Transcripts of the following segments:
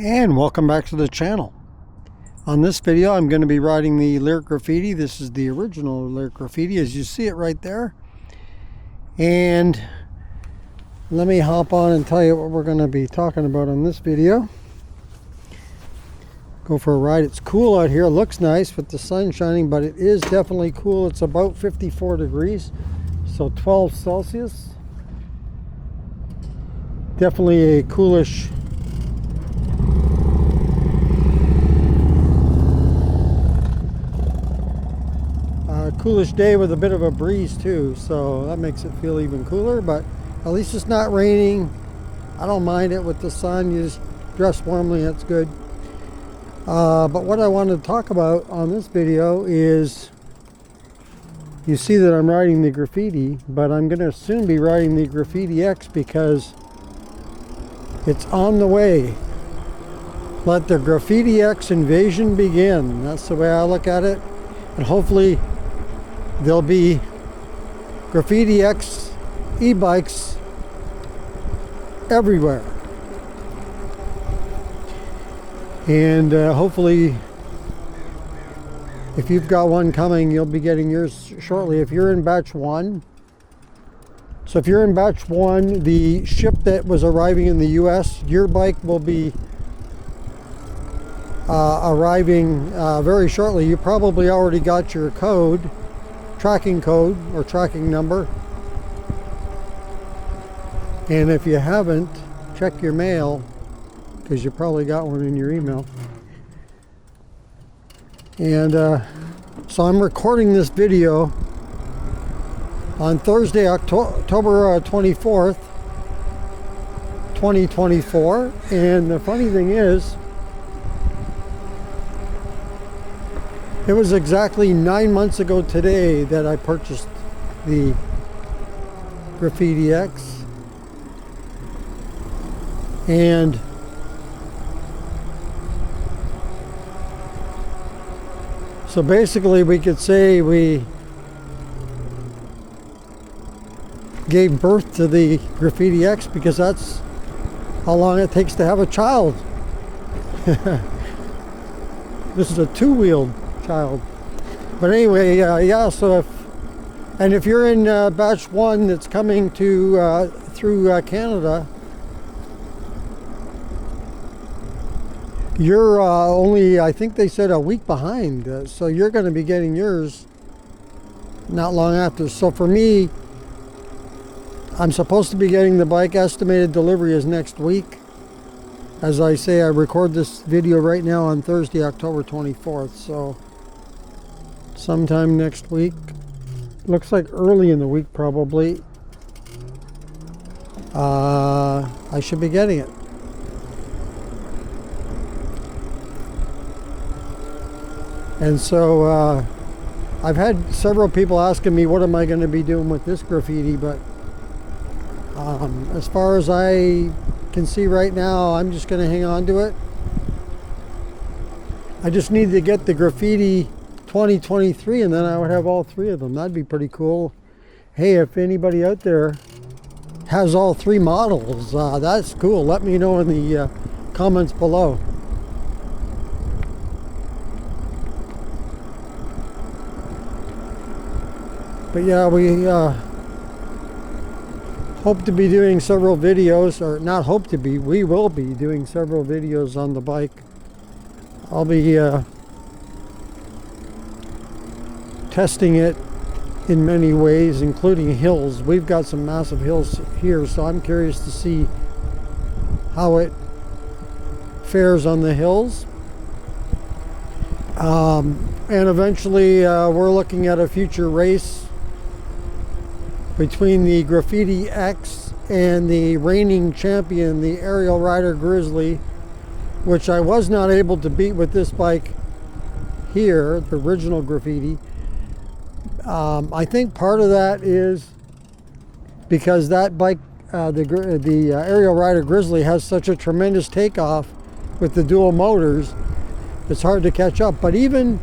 And welcome back to the channel. On this video I'm going to be riding the Lyric Graffiti. This is the original Lyric Graffiti as you see it right there. And let me hop on and tell you what we're going to be talking about on this video. Go for a ride. It's cool out here. It looks nice with the sun shining, but it is definitely cool. It's about 54 degrees, so 12 Celsius. Definitely a coolish day with a bit of a breeze too, so that makes it feel even cooler. But at least it's not raining. I don't mind it with the sun. You just dress warmly, that's good. But what I wanted to talk about on this video is, you see that I'm riding the Graffiti, but I'm going to soon be riding the Graffiti X because it's on the way. Let the Graffiti X invasion begin. That's the way I look at it. And hopefully there'll be Graffiti X e-bikes everywhere. And hopefully, if you've got one coming, you'll be getting yours shortly. If you're in batch 1, so if you're in batch 1, the ship that was arriving in the US, your bike will be arriving very shortly. You probably already got your code, tracking code or tracking number. And if you haven't, check your mail, because you probably got one in your email. And so I'm recording this video on Thursday, October 24th, 2024. And the funny thing is, it was exactly 9 months ago today that I purchased the Graffiti X. And so basically we could say we gave birth to the Graffiti X, because that's how long it takes to have a child. This is a two-wheeled child. But anyway, yeah, so if you're in batch 1 that's coming to through Canada, you're only, I think they said, a week behind, so you're going to be getting yours not long after. So for me, I'm supposed to be getting the bike. Estimated delivery is next week. As I say, I record this video right now on Thursday, October 24th, so sometime next week. Looks like early in the week probably. I should be getting it. And so I've had several people asking me, what am I going to be doing with this Graffiti? But as far as I can see right now, I'm just going to hang on to it. I just need to get the Graffiti 2023, and then I would have all 3 of them. That'd be pretty cool. Hey, if anybody out there has all 3 models, that's cool. Let me know in the comments below. But yeah, we hope to be doing several videos, or not hope to be, we will be doing several videos on the bike. I'll be testing it in many ways, including hills. We've got some massive hills here, so I'm curious to see how it fares on the hills. And eventually we're looking at a future race between the Graffiti X and the reigning champion, the Aerial Rider Grizzly, which I was not able to beat with this bike here, the original Graffiti. I think part of that is because that bike, the Aerial Rider Grizzly, has such a tremendous takeoff with the dual motors. It's hard to catch up. But even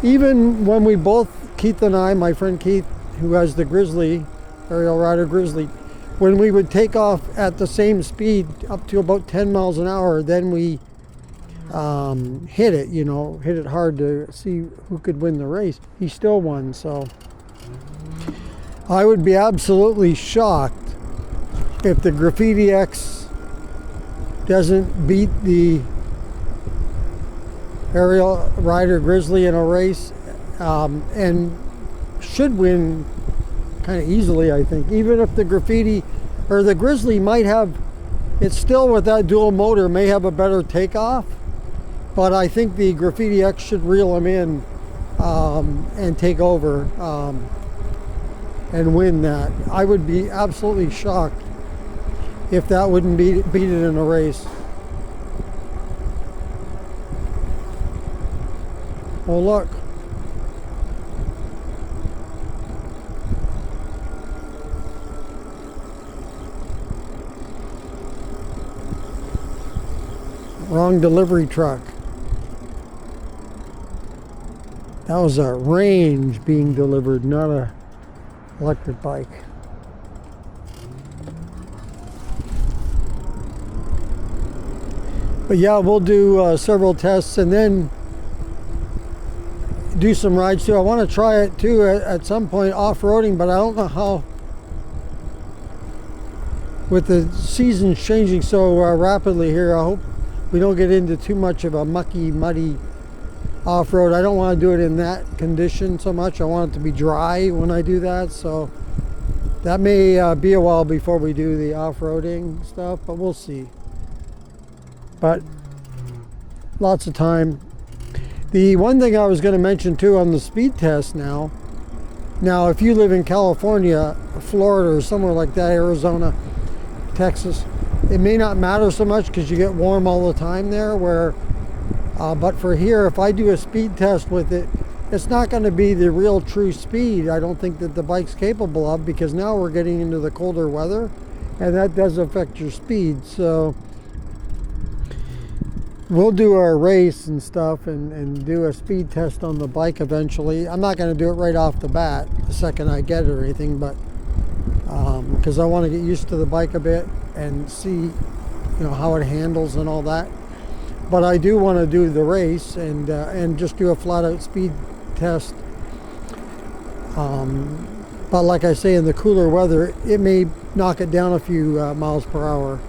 when we both, Keith and I, my friend Keith, who has the Grizzly, Aerial Rider Grizzly, when we would take off at the same speed up to about 10 miles an hour, then we hit it, you know, hit it hard to see who could win the race. He still won, so I would be absolutely shocked if the Graffiti X doesn't beat the aerial rider Grizzly in a race, and should win kind of easily, I think. Even if the Graffiti or the Grizzly might have, it's still with that dual motor, may have a better takeoff, but I think the Graffiti X should reel him in and take over and win that. I would be absolutely shocked if that wouldn't beat it in a race. Oh, look. Wrong delivery truck. That was a range being delivered, not a electric bike. But yeah, we'll do several tests and then do some rides too. I want to try it too at some point, off-roading, but I don't know how. With the seasons changing so rapidly here, I hope we don't get into too much of a mucky, muddy off-road. I don't want to do it in that condition so much. I want it to be dry when I do that, so that may be a while before we do the off-roading stuff, but we'll see. But lots of time. The one thing I was going to mention too on the speed test now if you live in California, Florida, or somewhere like that, Arizona, Texas, it may not matter so much because you get warm all the time there, but for here, if I do a speed test with it, it's not going to be the real true speed I don't think that the bike's capable of, because now we're getting into the colder weather and that does affect your speed. So we'll do our race and stuff and do a speed test on the bike eventually. I'm not going to do it right off the bat the second I get it or anything, but because I want to get used to the bike a bit and see, you know, how it handles and all that. But I do want to do the race and just do a flat out speed test. But like I say, in the cooler weather, it may knock it down a few miles per hour.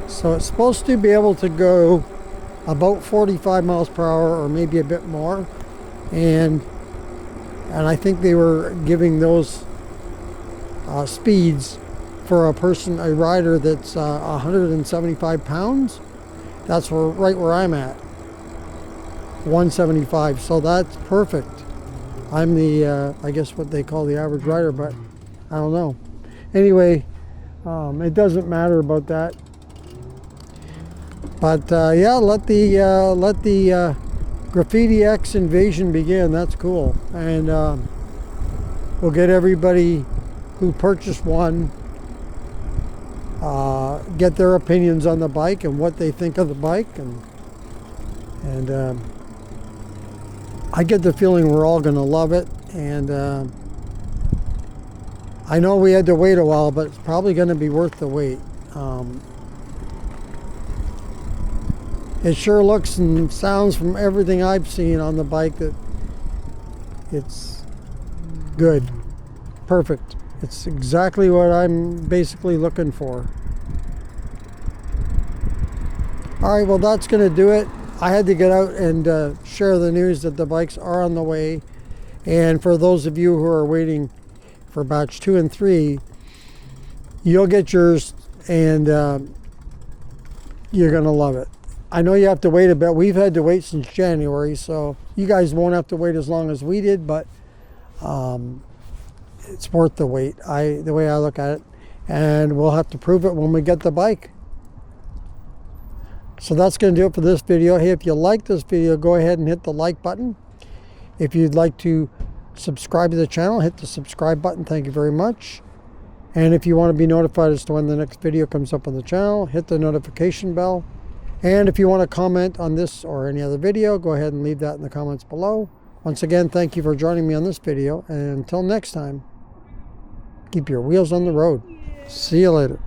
So it's supposed to be able to go about 45 miles per hour or maybe a bit more. And I think they were giving those speeds for a rider that's 175 pounds. That's right where I'm at, 175. So that's perfect. I'm the, I guess what they call the average rider, but I don't know. Anyway, it doesn't matter about that. But yeah, let the Graffiti X invasion begin. That's cool. And we'll get everybody who purchased one, get their opinions on the bike and what they think of the bike. And I get the feeling we're all going to love it. And I know we had to wait a while, but it's probably going to be worth the wait. It sure looks and sounds from everything I've seen on the bike that it's good, perfect. It's exactly what I'm basically looking for. All right, well, that's going to do it. I had to get out and share the news that the bikes are on the way. And for those of you who are waiting for batch 2 and 3, you'll get yours, and you're going to love it. I know you have to wait a bit. We've had to wait since January, so you guys won't have to wait as long as we did, but it's worth the wait, the way I look at it. And we'll have to prove it when we get the bike. So that's going to do it for this video. Hey, if you like this video, go ahead and hit the like button. If you'd like to subscribe to the channel, hit the subscribe button. Thank you very much. And if you want to be notified as to when the next video comes up on the channel, hit the notification bell. And if you want to comment on this or any other video, go ahead and leave that in the comments below. Once again, thank you for joining me on this video, and until next time, keep your wheels on the road. See you later.